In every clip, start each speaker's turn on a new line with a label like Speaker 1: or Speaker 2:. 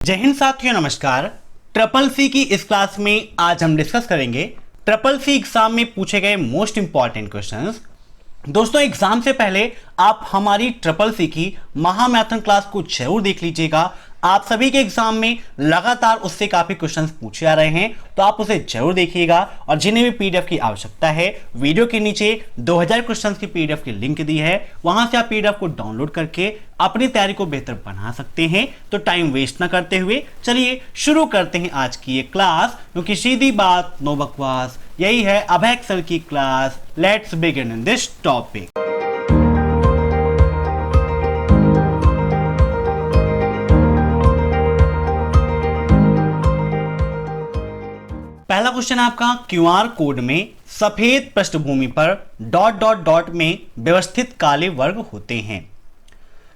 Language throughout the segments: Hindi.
Speaker 1: जय हिंद साथियों, नमस्कार। ट्रिपल सी की इस क्लास में आज हम डिस्कस करेंगे ट्रिपल सी एग्जाम में पूछे गए मोस्ट इंपॉर्टेंट क्वेश्चंस। दोस्तों, एग्जाम से पहले आप हमारी ट्रिपल सी की महामैथन क्लास को जरूर देख लीजिएगा। आप सभी के एग्जाम में लगातार उससे काफी क्वेश्चंस पूछे आ रहे हैं, तो आप उसे जरूर देखिएगा। और जिन्हें भी पीडीएफ की आवश्यकता है, वीडियो के नीचे 2000 क्वेश्चंस की पीडीएफ की लिंक दी है, वहां से आप पीडीएफ को डाउनलोड करके अपनी तैयारी को बेहतर बना सकते हैं। तो टाइम वेस्ट ना करते हुए चलिए शुरू करते हैं आज की ये क्लास, क्योंकि सीधी बात नो बकवास, यही है अभय सर की class. Let's begin in this topic. पहला क्वेश्चन आपका, क्यूआर कोड में सफेद पृष्ठभूमि पर डॉट डॉट डॉट में व्यवस्थित काले वर्ग होते हैं।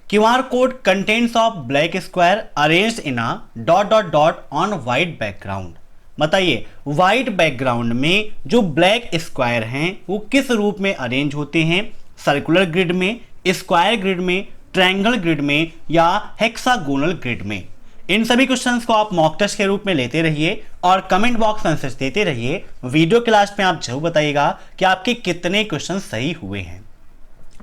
Speaker 1: QR code contents of black square arranged in a dot dot dot on white background. बताइए, व्हाइट बैकग्राउंड में जो ब्लैक स्क्वायर हैं वो किस रूप में अरेंज होते हैं? सर्कुलर ग्रिड में, स्क्वायर ग्रिड में, ट्रायंगल ग्रिड में या हेक्सागोनल ग्रिड में? इन सभी क्वेश्चंस को आप मॉक टेस्ट के रूप में लेते रहिए और कमेंट बॉक्स में आंसर्स देते रहिए। वीडियो के लास्ट में आप जरूर बताइएगा कि आपके कितने क्वेश्चन सही हुए हैं।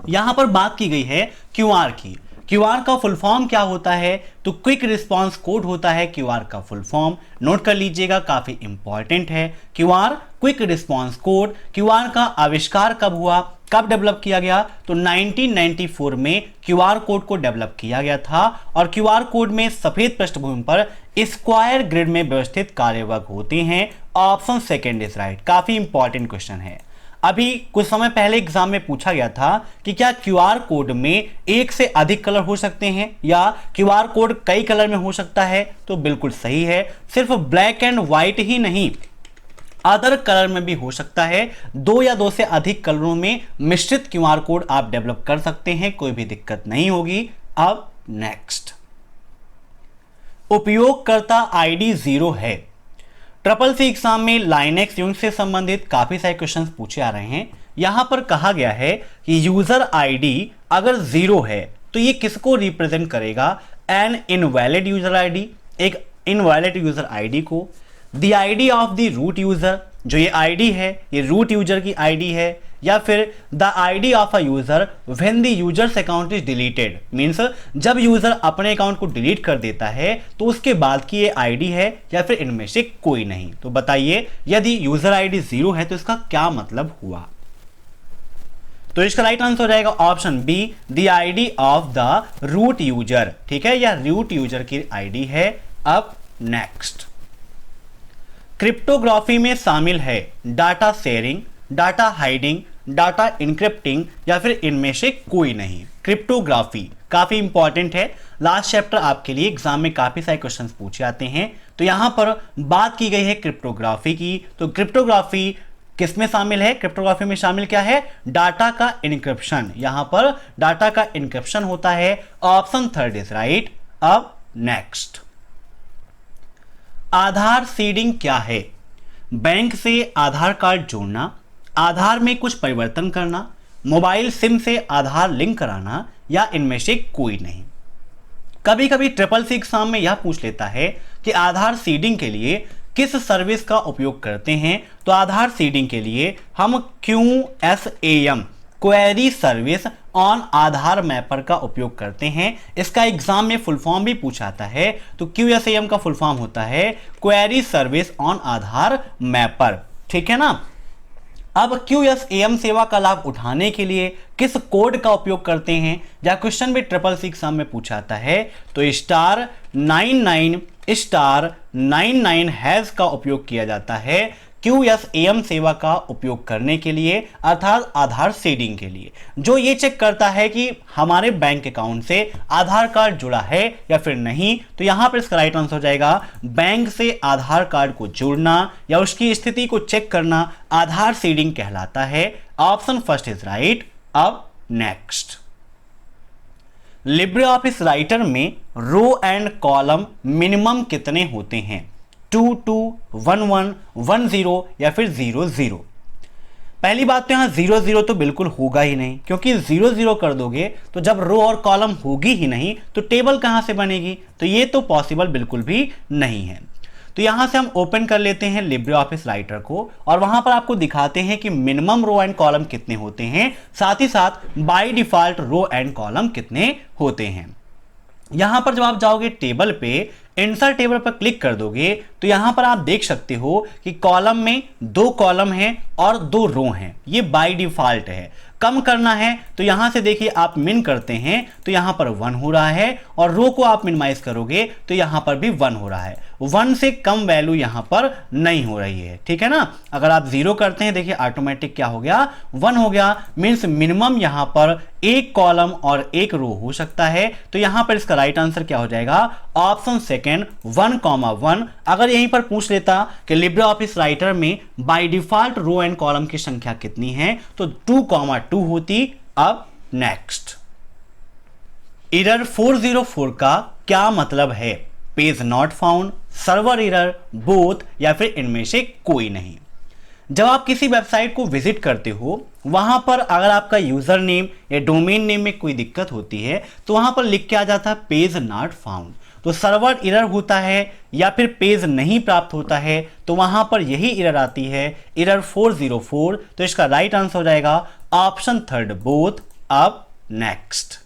Speaker 1: यहां पर बात की गई है क्यूआर की। क्यूआर का फुल फॉर्म क्या होता है? तो क्विक रिस्पांस कोड होता है क्यूआर का फुल फॉर्म। नोट कर लीजिएगा, काफी इंपॉर्टेंट है। QR quick response code. QR का आविष्कार कब हुआ, कब डेवलप किया गया? तो 1994 में क्यूआर कोड को डेवलप किया गया था। और क्यूआर कोड में सफेद पृष्ठभूमि पर स्क्वायर ग्रिड में व्यवस्थित कार्यवर्ग होते हैं। Option second is right. काफी इंपॉर्टेंट क्वेश्चन है। अभी कुछ समय पहले एग्जाम में पूछा गया था कि क्या क्यूआर कोड में एक से अधिक कलर हो सकते हैं या क्यूआर कोड कई कलर में हो सकता है? तो बिल्कुल सही है। सिर्फ ब्लैक एंड व्हाइट ही नहीं, अदर कलर में भी हो सकता है। दो या दो से अधिक कलरों में मिश्रित क्यूआर कोड आप डेवलप कर सकते हैं, कोई भी दिक्कत नहीं होगी। अब नेक्स्ट, उपयोगकर्ता आईडी 0 है। ट्रिपल सी एग्जाम में लाइनेक्स यूनिक्स से संबंधित काफी सारे क्वेश्चंस पूछे आ रहे हैं। यहां पर कहा गया है कि यूजर आईडी अगर 0 है तो ये किसको रिप्रेजेंट करेगा? एन इनवैलिड यूजर आईडी, एक इनवैलिड यूजर आईडी को। The ID of the root user, जो ये आईडी है ये रूट यूजर की आईडी है। या फिर the ID of a user when the users account is deleted, means जब यूजर अपने अकाउंट को डिलीट कर देता है तो उसके बाद की ये आईडी है, या फिर इनमें से कोई नहीं। तो बताइए, यदि यूजर आईडी 0 है तो इसका क्या मतलब हुआ? तो इसका राइट आंसर हो जाएगा option B, the ID of the root user. ठीक है, या रूट यूजर की आईडी है। अब नेक्स्ट, क्रिप्टोग्राफी में शामिल है data sharing, data hiding, data encrypting या फिर इनमें से कोई नहीं। क्रिप्टोग्राफी काफी इंपॉर्टेंट है। लास्ट चैप्टर आपके लिए एग्जाम में काफी सारे क्वेश्चंस पूछे आते हैं, तो यहां पर बात की गई है क्रिप्टोग्राफी की। तो क्रिप्टोग्राफी किसमें शामिल है? क्रिप्टोग्राफी में शामिल क्या है? डाटा का इनक्रिप्शन। यहां पर डाटा का इनक्रिप्शन होता है। Option third is right. अब नेक्स्ट, आधार सीडिंग क्या है? बैंक से आधार कार्ड जोड़ना, आधार में कुछ परिवर्तन करना, मोबाइल सिम से आधार लिंक कराना या इनमें से कोई नहीं। कभी कभी ट्रिपल सी एग्जाम में यह पूछ लेता है कि आधार सीडिंग के लिए किस सर्विस का उपयोग करते हैं? तो आधार सीडिंग के लिए हम QSAM, query service on Aadhaar mapper का उपयोग करते हैं। इसका एग्जाम में फुल फॉर्म भी पूछाता है। तो QSAM का फुल फॉर्म होता है query service on Aadhaar mapper. ठीक है ना। अब QSAM सेवा का लाभ उठाने के लिए किस कोड का उपयोग करते हैं? या क्वेश्चन भी ट्रिपल सी एग्जाम में पूछाता है। तो *99*99# का उपयोग किया जाता है QSAM सेवा का उपयोग करने के लिए, अर्थात आधार सीडिंग के लिए, जो ये चेक करता है कि हमारे बैंक अकाउंट से आधार कार्ड जुड़ा है या फिर नहीं। तो यहां पर इसका राइट आंसर हो जाएगा बैंक से आधार कार्ड को जोड़ना या उसकी स्थिति को चेक करना आधार सीडिंग कहलाता है। Option first is right. अब नेक्स्ट, लिब्रे ऑफिस राइटर में रो एंड कॉलम मिनिमम कितने होते हैं? 2 2, 1 1, 1 0 या फिर 0 0। पहली बात तो यहाँ 0 0 तो बिल्कुल होगा ही नहीं, क्योंकि 0 0 कर दोगे तो जब रो और कॉलम होगी ही नहीं तो टेबल कहाँ से बनेगी, तो ये तो पॉसिबल बिल्कुल भी नहीं है। तो यहाँ से हम ओपन कर लेते हैं लिब्रे ऑफिस राइटर को और वहाँ पर आपको दिखाते हैं कि मिनिमम रो एंड कॉलम कितने होते हैं, साथ ही साथ by default row and column कितने होते हैं। यहाँ पर जब आप जाओगे टेबल पे, इंसर्ट टेबल पर क्लिक कर दोगे तो यहाँ पर आप देख सकते हो कि कॉलम में 2 कॉलम हैं और 2 रो हैं, ये बाय डिफॉल्ट है। कम करना है तो यहाँ से देखिए आप मिन करते हैं तो यहाँ पर 1 हो रहा है और रो को आप मिनिमाइज करोगे तो यहाँ पर भी 1 हो रहा है। 1 से कम वैल्यू यहाँ पर नहीं हो रही है, ठीक है ना। अगर आप 0 करते हैं देखिए ऑटोमेटिक क्या हो गया, 1 हो गया। मीन्स मिनिमम यहाँ पर 1 कॉलम और 1 रो हो सकता है। तो यहाँ पर इसका राइट आंसर क्या हो जाएगा, ऑप्शन सेकेंड 1,1। अगर यहीं पर पूछ लेता कि लिब्रे ऑफिस राइटर में by default row and column की संख्या कितनी है तो 2,2 होती। अब नेक्स्ट, एरर 404 का क्या मतलब है, page not found, server error, both या फिर इनमें से कोई नहीं। जब आप किसी वेबसाइट को विजिट करते हो वहां पर अगर आपका यूजर नेम या डोमेन नेम में कोई दिक्कत होती है तो वहां पर लिख के आ जाता है पेज नॉट फाउंड, तो सर्वर एरर होता है या फिर पेज नहीं प्राप्त होता है तो वहां पर यही एरर आती है, एरर 404। तो इसका राइट आंसर हो जाएगा ऑप्शन थर्ड बोथ। अब नेक्स्ट,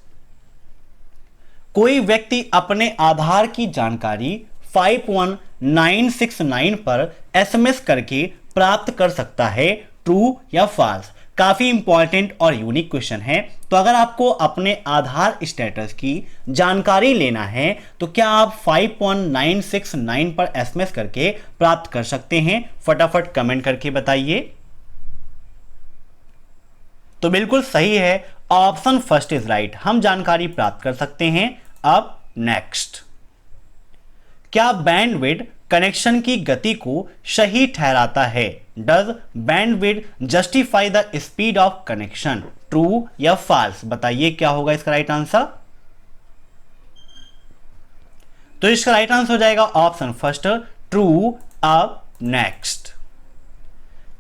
Speaker 1: कोई व्यक्ति अपने आधार की जानकारी 51969 पर एसएमएस करके प्राप्त कर सकता है, ट्रू या फॉल्स। काफी इंपॉर्टेंट और यूनिक क्वेश्चन है। तो अगर आपको अपने आधार स्टेटस की जानकारी लेना है तो क्या आप 51969 पर एसएमएस करके प्राप्त कर सकते हैं, फटाफट कमेंट करके बताइए। तो बिल्कुल सही है, ऑप्शन फर्स्ट इज राइट, हम जानकारी प्राप्त कर सकते हैं। अब नेक्स्ट, क्या बैंडविड्थ कनेक्शन की गति को सही ठहराता है, does bandwidth justify the speed of connection, true या फॉल्स, बताइए क्या होगा इसका राइट आंसर। तो इसका राइट आंसर हो जाएगा ऑप्शन फर्स्ट, ट्रू। अब नेक्स्ट,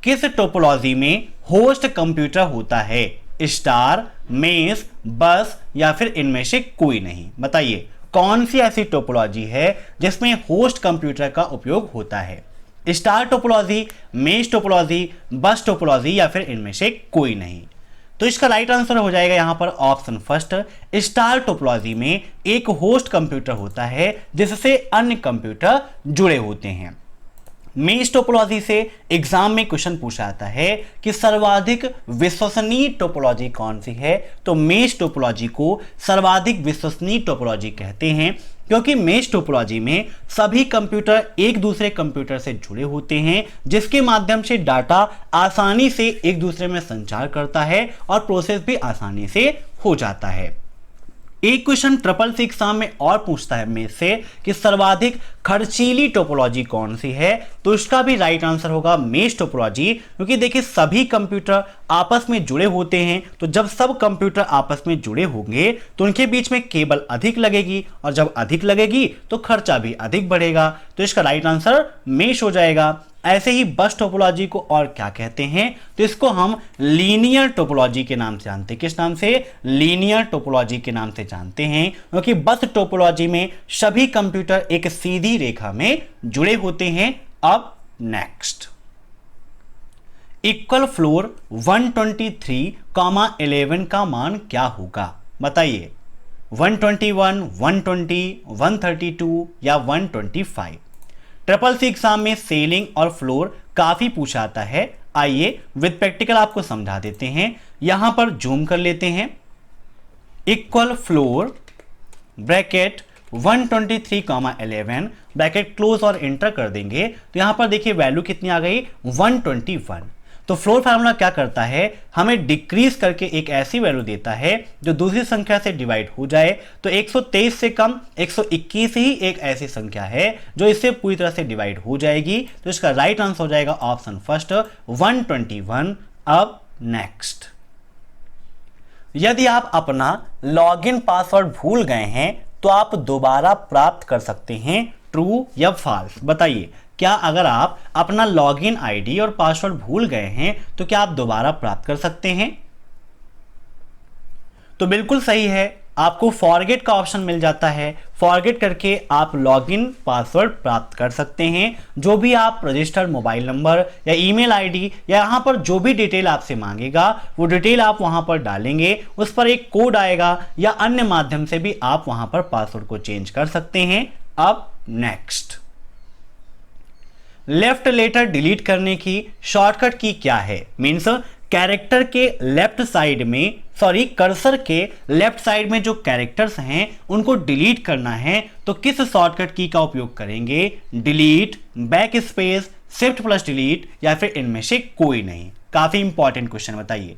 Speaker 1: किस टोपोलॉजी में होस्ट कंप्यूटर होता है, स्टार, मेष, बस या फिर इनमें से कोई नहीं, बताइए कौन सी ऐसी टोपोलॉजी है जिसमें होस्ट कंप्यूटर का उपयोग होता है, स्टार टोपोलॉजी, मेष टोपोलॉजी, बस टोपोलॉजी या फिर इनमें से कोई नहीं। तो इसका राइट आंसर हो जाएगा यहां पर ऑप्शन फर्स्ट, स्टार टोपोलॉजी में एक होस्ट कंप्यूटर होता है जिससे अन्य कंप्यूटर जुड़े होते हैं। मेष टोपोलॉजी से एग्जाम में क्वेश्चन पूछा जाता है कि सर्वाधिक विश्वसनीय टोपोलॉजी कौन सी है, तो मेष टोपोलॉजी को सर्वाधिक विश्वसनीय टोपोलॉजी कहते हैं क्योंकि मेष टोपोलॉजी में सभी कंप्यूटर एक दूसरे कंप्यूटर से जुड़े होते हैं जिसके माध्यम से डाटा आसानी से एक दूसरे में संचार करता है और प्रोसेस भी आसानी से हो जाता है। एक क्वेश्चन ट्रिपल सी एग्जाम में और पूछता है में से कि सर्वाधिक खर्चीली टोपोलॉजी कौन सी है, तो इसका भी राइट आंसर होगा मेष टोपोलॉजी, क्योंकि देखिए सभी कंप्यूटर आपस में जुड़े होते हैं तो जब सब कंप्यूटर आपस में जुड़े होंगे तो उनके बीच में केबल अधिक लगेगी और जब अधिक लगेगी तो खर्चा भी अधिक बढ़ेगा। तो इसका राइट आंसर मेष हो जाएगा। ऐसे ही बस टोपोलॉजी को और क्या कहते हैं, तो इसको हम लीनियर टोपोलॉजी के नाम से जानते हैं। किस नाम से, लीनियर टोपोलॉजी के नाम से जानते हैं, क्योंकि बस टोपोलॉजी में सभी कंप्यूटर एक सीधी रेखा में जुड़े होते हैं। अब नेक्स्ट, इक्वल फ्लोर 123,11 का मान क्या होगा, बताइए 121, 120, 132 या 125। ट्रिपल सी एग्जाम में सेलिंग और फ्लोर काफी पूछा आता है। आइए विद प्रैक्टिकल आपको समझा देते हैं। यहां पर जूम कर लेते हैं, equal floor bracket 123,11 bracket close और एंटर कर देंगे तो यहां पर देखिए वैल्यू कितनी आ गई, 121। तो फ्लोर फार्मूला क्या करता है, हमें डिक्रीज करके एक ऐसी वैल्यू देता है जो दूसरी संख्या से डिवाइड हो जाए। तो 123 से कम 121 ही एक ऐसी संख्या है जो इससे पूरी तरह से डिवाइड हो जाएगी। तो इसका राइट आंसर हो जाएगा ऑप्शन फर्स्ट 121। अब नेक्स्ट, यदि आप अपना लॉगिन पासवर्ड भूल गए हैं तो आप दोबारा प्राप्त कर सकते हैं, ट्रू या फॉल्स, बताइए क्या अगर आप अपना लॉगिन आईडी और पासवर्ड भूल गए हैं तो क्या आप दोबारा प्राप्त कर सकते हैं? तो बिल्कुल सही है, आपको फॉरगेट का ऑप्शन मिल जाता है। फॉरगेट करके आप लॉगिन पासवर्ड प्राप्त कर सकते हैं। जो भी आप रजिस्टर्ड मोबाइल नंबर या ईमेल आईडी या यहाँ पर जो भी डिटेल आपसे मांगेगा वो डिटेल आप वहाँ पर डालेंगे, उस पर एक कोड आएगा या अन्य माध्यम से भी आप वहाँ पर पासवर्ड को चेंज कर सकते हैं। अब नेक्स्ट, लेफ्ट लेटर डिलीट करने की शॉर्टकट की क्या है? मीन्स कैरेक्टर के लेफ्ट साइड में, कर्सर के लेफ्ट साइड में जो कैरेक्टर्स हैं उनको डिलीट करना है तो किस शॉर्टकट की का उपयोग करेंगे? Delete, back space, shift plus delete या फिर इनमें से कोई नहीं? काफी इंपॉर्टेंट क्वेश्चन, बताइए।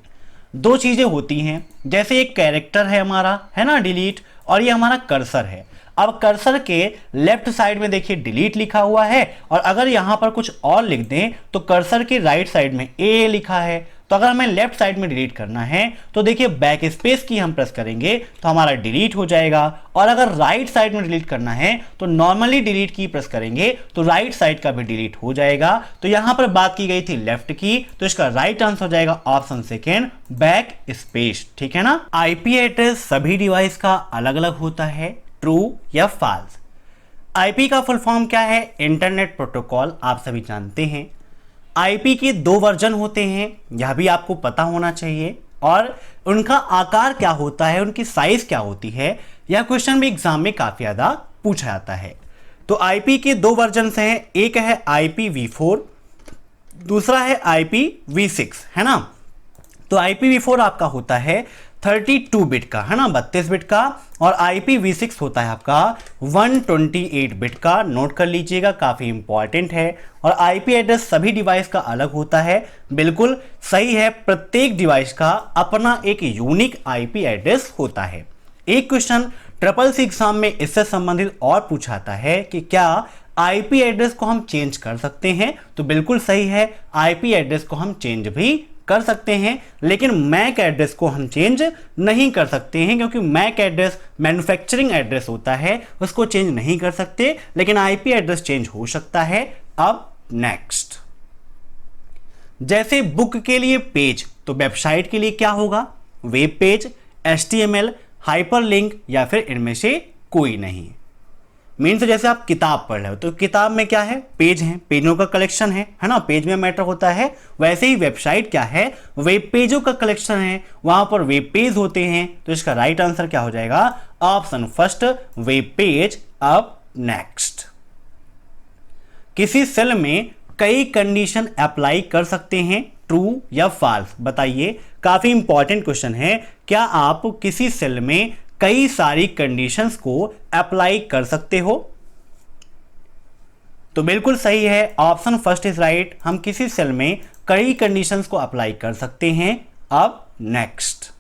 Speaker 1: दो चीजें होती हैं, जैसे एक कैरेक्टर है हमारा, है ना, डिलीट, और ये हमारा कर्सर है। अब कर्सर के लेफ्ट साइड में देखिए डिलीट लिखा हुआ है, और अगर यहां पर कुछ और लिख दें तो कर्सर के राइट साइड में ए लिखा है। तो अगर हमें लेफ्ट साइड में डिलीट करना है तो देखिए बैक स्पेस की हम प्रेस करेंगे तो हमारा डिलीट हो जाएगा, और अगर राइट साइड में डिलीट करना है तो नॉर्मली डिलीट की प्रेस करेंगे तो राइट साइड का भी डिलीट हो जाएगा। तो यहां पर बात की गई थी लेफ्ट की, तो इसका राइट आंसर हो जाएगा ऑप्शन सेकेंड, बैक स्पेस। ठीक है ना। आईपी एड्रेस सभी डिवाइस का अलग अलग होता है, ट्रू या फॉल्स? आईपी का फुल फॉर्म क्या है? इंटरनेट प्रोटोकॉल, आप सभी जानते हैं। आईपी के 2 वर्जन होते हैं, यह भी आपको पता होना चाहिए, और उनका आकार क्या होता है, उनकी साइज क्या होती है, यह क्वेश्चन भी एग्जाम में काफी ज्यादा पूछा जाता है। तो आईपी के 2 वर्जन हैं, एक है IPv4, दूसरा है IPv6, है ना। तो IPv4 आपका होता है 32 बिट का, है ना, 32 बिट का, और IPv6 होता है आपका 128 बिट का। नोट कर लीजिएगा, काफी इंपॉर्टेंट है। और आईपी एड्रेस सभी डिवाइस का अलग होता है, बिल्कुल सही है, प्रत्येक डिवाइस का अपना एक यूनिक आईपी एड्रेस होता है। एक क्वेश्चन CCC एग्जाम में इससे संबंधित और पूछाता है कि क्या आईपी एड्रेस को हम चेंज कर सकते हैं? तो बिल्कुल सही है, आईपी एड्रेस को हम चेंज भी कर सकते हैं, लेकिन मैक एड्रेस को हम चेंज नहीं कर सकते हैं, क्योंकि मैक एड्रेस मैन्युफैक्चरिंग एड्रेस होता है, उसको चेंज नहीं कर सकते, लेकिन आईपी एड्रेस चेंज हो सकता है। अब नेक्स्ट, जैसे बुक के लिए पेज, तो वेबसाइट के लिए क्या होगा? वेब पेज, HTML, हाइपरलिंक या फिर इनमें से कोई नहीं? मीन्स जैसे आप किताब पढ़ रहे हो तो किताब में क्या है? पेज है, पेजों का कलेक्शन है ना, पेज में मैटर होता है। वैसे ही वेबसाइट क्या है? वेब पेजों का कलेक्शन है, वहां पर वेब पेज होते हैं। तो इसका राइट आंसर क्या हो जाएगा? Option first, web page. अब नेक्स्ट, किसी सेल में कई कंडीशन अप्लाई कर सकते हैं, ट्रू या फॉल्स? बताइए, काफी इंपॉर्टेंट क्वेश्चन है। क्या आप किसी सेल में कई सारी कंडीशंस को अप्लाई कर सकते हो? तो बिल्कुल सही है, ऑप्शन फर्स्ट इज राइट, हम किसी सेल में कई कंडीशंस को अप्लाई कर सकते हैं। अब नेक्स्ट,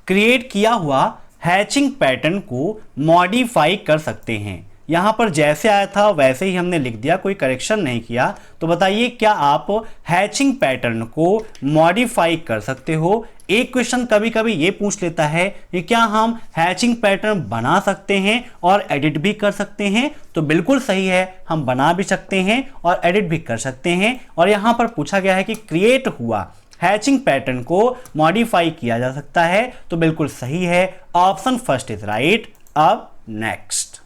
Speaker 1: क्रिएट किया हुआ हैचिंग पैटर्न को मॉडिफाई कर सकते हैं। यहां पर जैसे आया था वैसे ही हमने लिख दिया, कोई करेक्शन नहीं किया। तो बताइए, क्या आप हैचिंग पैटर्न को मॉडिफाई कर सकते हो? एक क्वेश्चन कभी कभी ये पूछ लेता है कि क्या हम हैचिंग पैटर्न बना सकते हैं और एडिट भी कर सकते हैं? तो बिल्कुल सही है, हम बना भी सकते हैं और एडिट भी कर सकते हैं। और यहां पर पूछा गया है कि क्रिएट हुआ हैचिंग पैटर्न को मॉडिफाई किया जा सकता है, तो बिल्कुल सही है, ऑप्शन फर्स्ट इज राइट। अब नेक्स्ट,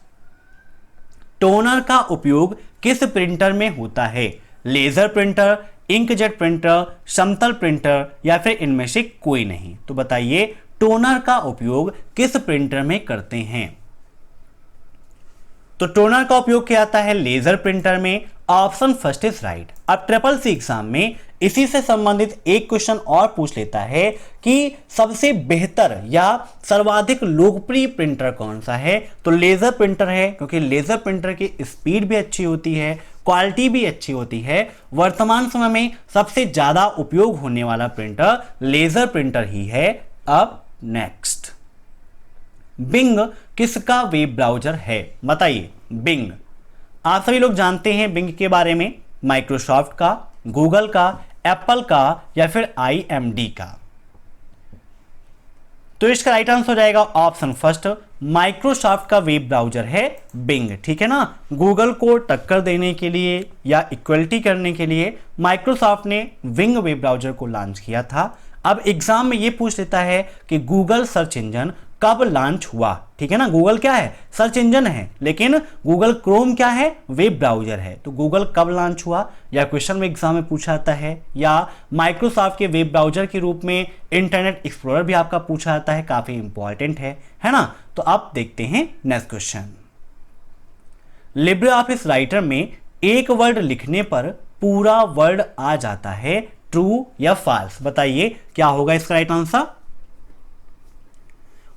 Speaker 1: टोनर का उपयोग किस प्रिंटर में होता है? लेजर प्रिंटर, इंकजेट प्रिंटर, समतल प्रिंटर या फिर इनमें से कोई नहीं? तो बताइए, टोनर का उपयोग किस प्रिंटर में करते हैं? तो टोनर का उपयोग किया जाता है लेजर प्रिंटर में, ऑप्शन फर्स्ट इज राइट। अब CCC एग्जाम में इसी से संबंधित एक क्वेश्चन और पूछ लेता है कि सबसे बेहतर या सर्वाधिक लोकप्रिय प्रिंटर कौन सा है? तो लेजर प्रिंटर है, क्योंकि लेजर प्रिंटर की स्पीड भी अच्छी होती है, क्वालिटी भी अच्छी होती है। वर्तमान समय में सबसे ज्यादा उपयोग होने वाला प्रिंटर लेजर प्रिंटर ही है। अब नेक्स्ट, बिंग किसका वेब ब्राउजर है? बताइए, बिंग, आप सभी लोग जानते हैं बिंग के बारे में, माइक्रोसॉफ्ट का, गूगल का, एप्पल का या फिर IMD का? तो इसका राइट आंसर हो जाएगा ऑप्शन फर्स्ट, माइक्रोसॉफ्ट का वेब ब्राउजर है बिंग, ठीक है ना। गूगल को टक्कर देने के लिए या इक्वलिटी करने के लिए माइक्रोसॉफ्ट ने बिंग वेब ब्राउजर को लॉन्च किया था। अब एग्जाम में ये पूछ लेता है कि गूगल सर्च इंजन कब लॉन्च हुआ, ठीक है ना। गूगल क्या है, सर्च इंजन है, लेकिन गूगल क्रोम क्या है, वेब ब्राउजर है। तो गूगल कब लॉन्च हुआ, या क्वेश्चन में एग्जाम में पूछा जाता है, या माइक्रोसॉफ्ट के वेब ब्राउजर के रूप में इंटरनेट एक्सप्लोरर भी आपका पूछा जाता है, काफी इंपॉर्टेंट है ना। तो आप देखते हैं next question. Libre office Writer में एक वर्ड लिखने पर पूरा वर्ड आ जाता है, ट्रू या फॉल्स, बताइए क्या होगा इसका राइट आंसर।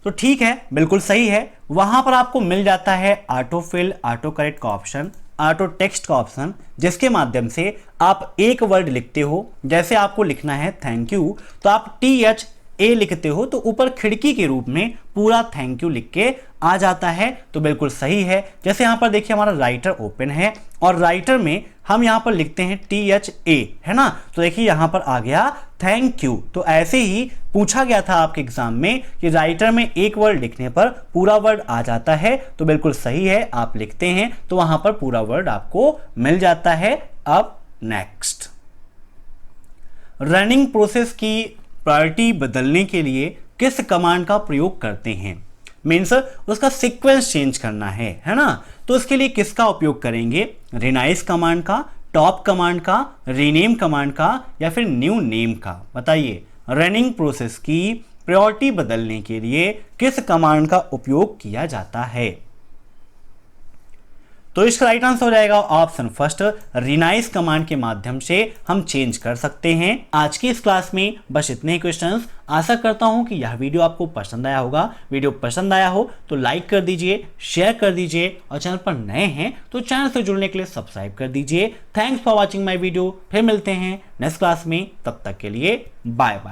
Speaker 1: तो ठीक है, बिल्कुल सही है। वहां पर आपको मिल जाता है ऑटो फिल, ऑटो करेक्ट का ऑप्शन, ऑटो टेक्स्ट का ऑप्शन, जिसके माध्यम से आप एक वर्ड लिखते हो। जैसे आपको लिखना है थैंक यू, तो आप THA लिखते हो, तो ऊपर खिड़की के रूप में पूरा थैंक यू लिख के आ जाता है। तो बिल्कुल सही है। जैसे यहां पर देखिए हमारा राइटर ओपन है और राइटर में हम यहां पर लिखते हैं THA, है ना। तो देखिए यहां पर आ गया थैंक यू। तो ऐसे ही पूछा गया था आपके एग्जाम में कि राइटर में एक वर्ड लिखने पर पूरा वर्ड आ जाता है। तो बिल्कुल सही है, आप लिखते हैं तो वहां पर पूरा वर्ड आपको मिल जाता है। अब नेक्स्ट, रनिंग प्रोसेस की प्रायोरिटी बदलने के लिए किस कमांड का प्रयोग करते हैं। मीन्स उसका सीक्वेंस चेंज करना है ना। तो उसके लिए किसका उपयोग करेंगे, रिनाइज कमांड का, टॉप कमांड का, रीनेम कमांड का, या फिर न्यू नेम का, बताइए। रनिंग प्रोसेस की प्रायोरिटी बदलने के लिए किस कमांड का उपयोग किया जाता है। तो इसका राइट आंसर हो जाएगा ऑप्शन फर्स्ट, रिनाइज कमांड के माध्यम से हम चेंज कर सकते हैं। आज की इस क्लास में बस इतने ही क्वेश्चंस। आशा करता हूं कि यह वीडियो आपको पसंद आया होगा। वीडियो पसंद आया हो तो लाइक कर दीजिए, शेयर कर दीजिए, और चैनल पर नए हैं तो चैनल से जुड़ने के लिए सब्सक्राइब कर दीजिए। Thanks for watching my video. फिर मिलते हैं नेक्स्ट क्लास में, तब तक के लिए बाय बाय।